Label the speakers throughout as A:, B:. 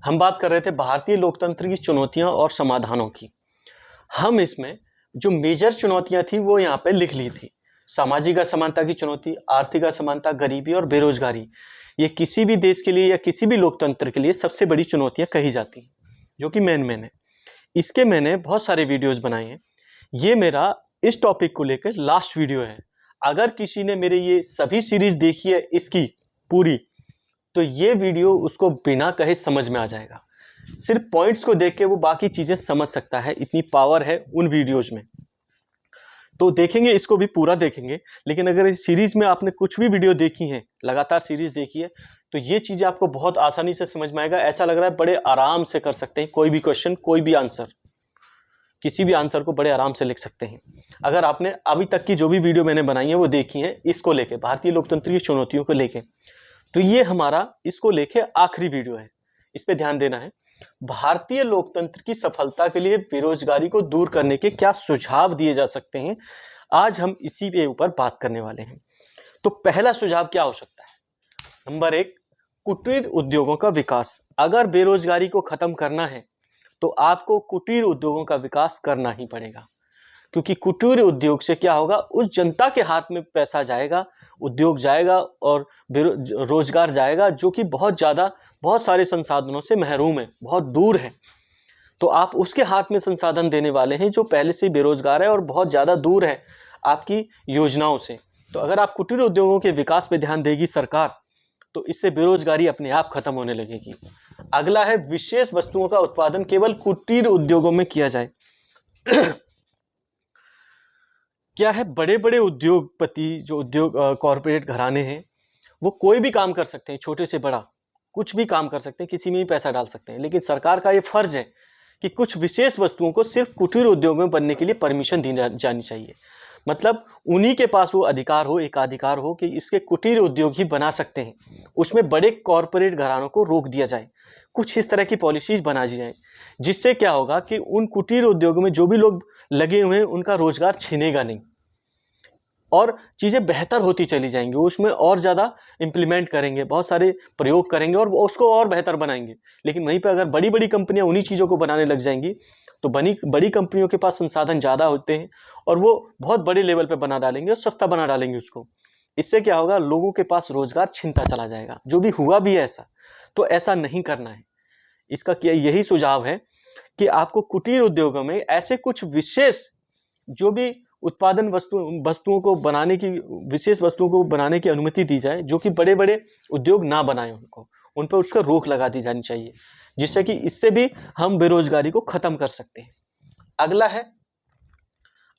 A: हम बात कर रहे थे भारतीय लोकतंत्र की चुनौतियां और समाधानों की। हम इसमें जो मेजर चुनौतियां थी वो यहाँ पे लिख ली थी। सामाजिक असमानता की चुनौती, आर्थिक असमानता, गरीबी और बेरोजगारी, ये किसी भी देश के लिए या किसी भी लोकतंत्र के लिए सबसे बड़ी चुनौतियां कही जाती हैं, जो कि मेन है। इसके मैंने बहुत सारे वीडियोस बनाए हैं। ये मेरा इस टॉपिक को लेकर लास्ट वीडियो है। अगर किसी ने मेरे ये सभी सीरीज देखी है इसकी पूरी, तो ये वीडियो उसको बिना कहे समझ में आ जाएगा। सिर्फ पॉइंट्स को देख के वो बाकी चीजें समझ सकता है, इतनी पावर है उन वीडियोज में। तो देखेंगे, इसको भी पूरा देखेंगे। लेकिन अगर इस सीरीज में आपने कुछ भी वीडियो देखी है, लगातार सीरीज देखी है, तो ये चीजें आपको बहुत आसानी से समझ में आएगा। ऐसा लग रहा है बड़े आराम से कर सकते हैं कोई भी क्वेश्चन, कोई भी आंसर, किसी भी आंसर को बड़े आराम से लिख सकते हैं। अगर आपने अभी तक की जो भी वीडियो मैंने बनाई है वो देखी है इसको लेके, भारतीय लोकतंत्र की चुनौतियों को लेके, तो ये हमारा इसको लेके आखिरी वीडियो है। इस पे ध्यान देना है। भारतीय लोकतंत्र की सफलता के लिए बेरोजगारी को दूर करने के क्या सुझाव दिए जा सकते हैं, आज हम इसी के ऊपर बात करने वाले हैं। तो पहला सुझाव क्या हो सकता है? नंबर 1, कुटीर उद्योगों का विकास। अगर बेरोजगारी को खत्म करना है तो आपको कुटीर उद्योगों का विकास करना ही पड़ेगा, क्योंकि कुटीर उद्योग से क्या होगा, उस जनता के हाथ में पैसा जाएगा, उद्योग जाएगा और रोजगार जाएगा, जो कि बहुत सारे संसाधनों से महरूम है, बहुत दूर है। तो आप उसके हाथ में संसाधन देने वाले हैं जो पहले से बेरोजगार है और बहुत ज़्यादा दूर है आपकी योजनाओं से। तो अगर आप कुटीर उद्योगों के विकास पे ध्यान देगी सरकार, तो इससे बेरोजगारी अपने आप खत्म होने लगेगी। अगला है, विशेष वस्तुओं का उत्पादन केवल कुटीर उद्योगों में किया जाए। क्या है, बड़े बड़े उद्योगपति, जो उद्योग कॉरपोरेट घराने हैं, वो कोई भी काम कर सकते हैं, छोटे से बड़ा कुछ भी काम कर सकते हैं, किसी में भी पैसा डाल सकते हैं। लेकिन सरकार का ये फर्ज है कि कुछ विशेष वस्तुओं को सिर्फ कुटीर उद्योग में बनने के लिए परमिशन दी जानी चाहिए। मतलब उन्हीं के पास वो अधिकार हो, एकाधिकार हो कि इसके कुटीर उद्योग ही बना सकते हैं, उसमें बड़े कॉरपोरेट घरानों को रोक दिया जाए। कुछ इस तरह की पॉलिसीज बना दी जाए, जिससे क्या होगा कि उन कुटीर उद्योगों में जो भी लोग लगे हुए हैं उनका रोजगार छिनेगा नहीं और चीज़ें बेहतर होती चली जाएंगी। उसमें और ज़्यादा इम्प्लीमेंट करेंगे, बहुत सारे प्रयोग करेंगे और उसको और बेहतर बनाएंगे। लेकिन वहीं पे अगर बड़ी बड़ी कंपनियां उन्हीं चीज़ों को बनाने लग जाएंगी, तो बड़ी कंपनियों के पास संसाधन ज़्यादा होते हैं और वो बहुत बड़े लेवल पे बना डालेंगे और सस्ता बना डालेंगे उसको। इससे क्या होगा, लोगों के पास रोजगार छिनता चला जाएगा, जो भी हुआ भी है ऐसा। तो ऐसा नहीं करना है। इसका क्या यही सुझाव है कि आपको कुटीर उद्योगों में ऐसे कुछ विशेष, जो भी उत्पादन वस्तुओं को बनाने की, विशेष वस्तुओं को बनाने की अनुमति दी जाए, जो कि बड़े बड़े उद्योग ना बनाए, उन पर उसका रोक लगा दी जानी चाहिए, जिससे कि इससे भी हम बेरोजगारी को खत्म कर सकते हैं। अगला है,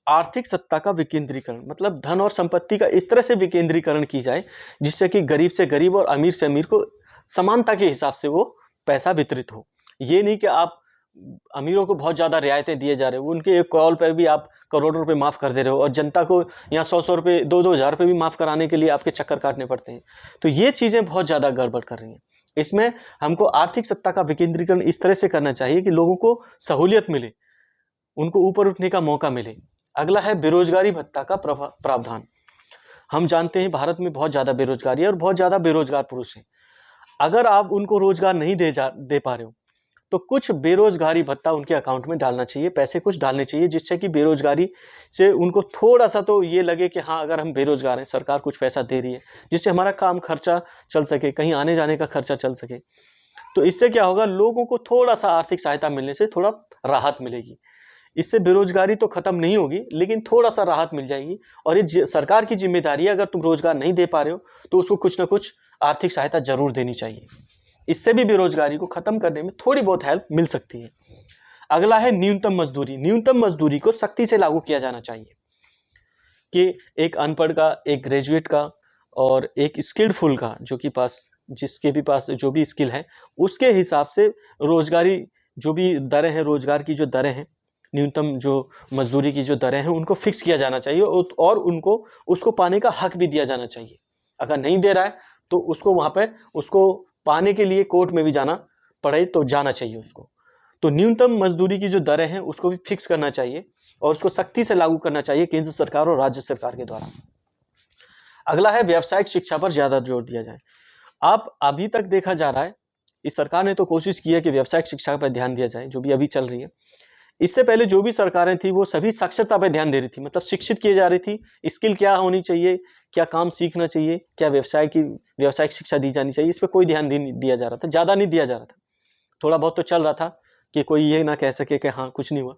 A: आर्थिक सत्ता का विकेंद्रीकरण। मतलब धन और संपत्ति का इस तरह से विकेंद्रीकरण की जाए जिससे कि गरीब से गरीब और अमीर से अमीर को समानता के हिसाब से वो पैसा वितरित हो। ये नहीं कि आप अमीरों को बहुत ज़्यादा रियायतें दिए जा रहे हो, उनके एक कॉल पर भी आप करोड़ों रुपए माफ़ कर दे रहे हो और जनता को यहाँ 100 रुपये, 2-2 हज़ार रुपये भी माफ़ कराने के लिए आपके चक्कर काटने पड़ते हैं। तो ये चीज़ें बहुत ज़्यादा गड़बड़ कर रही हैं। इसमें हमको आर्थिक सत्ता का विकेंद्रीकरण इस तरह से करना चाहिए कि लोगों को सहूलियत मिले, उनको ऊपर उठने का मौका मिले। अगला है, बेरोजगारी भत्ता का प्रावधान। हम जानते हैं भारत में बहुत ज़्यादा बेरोजगारी है और बहुत ज़्यादा बेरोजगार पुरुष हैं। अगर आप उनको रोजगार नहीं दे पा रहे हो, तो कुछ बेरोजगारी भत्ता उनके अकाउंट में डालना चाहिए, पैसे कुछ डालने चाहिए, जिससे कि बेरोजगारी से उनको थोड़ा सा तो ये लगे कि हाँ, अगर हम बेरोजगार हैं, सरकार कुछ पैसा दे रही है, जिससे हमारा काम खर्चा चल सके, कहीं आने जाने का खर्चा चल सके। तो इससे क्या होगा, लोगों को थोड़ा सा आर्थिक सहायता मिलने से थोड़ा राहत मिलेगी। इससे बेरोजगारी तो खत्म नहीं होगी, लेकिन थोड़ा सा राहत मिल जाएगी। और ये सरकार की जिम्मेदारी है, अगर तुम रोजगार नहीं दे पा रहे हो तो उसको कुछ ना कुछ आर्थिक सहायता जरूर देनी चाहिए। इससे भी बेरोजगारी को खत्म करने में थोड़ी बहुत हेल्प मिल सकती है। अगला है, न्यूनतम मजदूरी। न्यूनतम मजदूरी को सख्ती से लागू किया जाना चाहिए कि एक अनपढ़ का, एक ग्रेजुएट का और एक स्किल्डफुल का, जिसके भी पास जो भी स्किल है, उसके हिसाब से रोजगारी, जो भी दरें हैं, रोजगार की जो दरें हैं, न्यूनतम जो मजदूरी की जो दरें हैं, उनको फिक्स किया जाना चाहिए और उनको उसको पाने का हक भी दिया जाना चाहिए। अगर नहीं दे रहा है तो उसको वहाँ पे उसको पाने के लिए कोर्ट में भी जाना पड़े तो जाना चाहिए उसको। तो न्यूनतम मजदूरी की जो दरें हैं उसको भी फिक्स करना चाहिए और उसको सख्ती से लागू करना चाहिए केंद्र सरकार और राज्य सरकार के द्वारा। अगला है, व्यावसायिक शिक्षा पर ज़्यादा जोर दिया जाए। आप अभी तक देखा जा रहा है इस सरकार ने तो कोशिश की है कि व्यावसायिक शिक्षा पर ध्यान दिया जाए, जो भी अभी चल रही है। इससे पहले जो भी सरकारें थी वो सभी साक्षरता पर ध्यान दे रही थी, मतलब शिक्षित किए जा रही थी, स्किल क्या होनी चाहिए, क्या काम सीखना चाहिए, क्या व्यावसायिक शिक्षा दी जानी चाहिए, इस पर कोई ध्यान नहीं दिया जा रहा था, ज़्यादा नहीं दिया जा रहा था। थोड़ा बहुत तो चल रहा था कि कोई ये ना कह सके कि हाँ कुछ नहीं हुआ।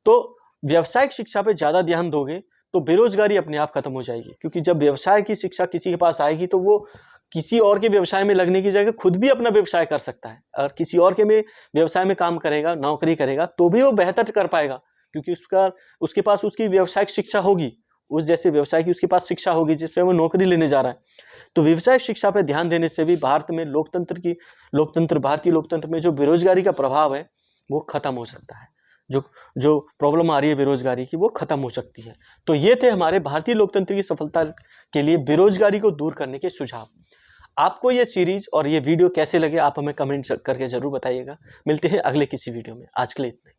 A: तो व्यावसायिक शिक्षा पे ज़्यादा ध्यान दोगे तो बेरोजगारी अपने आप खत्म हो जाएगी, क्योंकि जब व्यवसाय की शिक्षा किसी के पास आएगी तो वो किसी और के व्यवसाय में लगने की जगह खुद भी अपना व्यवसाय कर सकता है, और किसी और के में व्यवसाय में काम करेगा, नौकरी करेगा, तो भी वो बेहतर कर पाएगा, क्योंकि उसके पास उसकी व्यावसायिक शिक्षा होगी, उस जैसे व्यवसाय की उसके पास शिक्षा होगी जिसपे वो नौकरी लेने जा रहा है। तो व्यवसायिक शिक्षा पर ध्यान देने से भी भारतीय लोकतंत्र में जो बेरोजगारी का प्रभाव है वो खत्म हो सकता है, जो जो प्रॉब्लम आ रही है बेरोजगारी की वो खत्म हो सकती है। तो ये थे हमारे भारतीय लोकतंत्र की सफलता के लिए बेरोजगारी को दूर करने के सुझाव। आपको ये सीरीज और ये वीडियो कैसे लगे आप हमें कमेंट करके जरूर बताइएगा। मिलते हैं अगले किसी वीडियो में, आज के लिए इतना ही।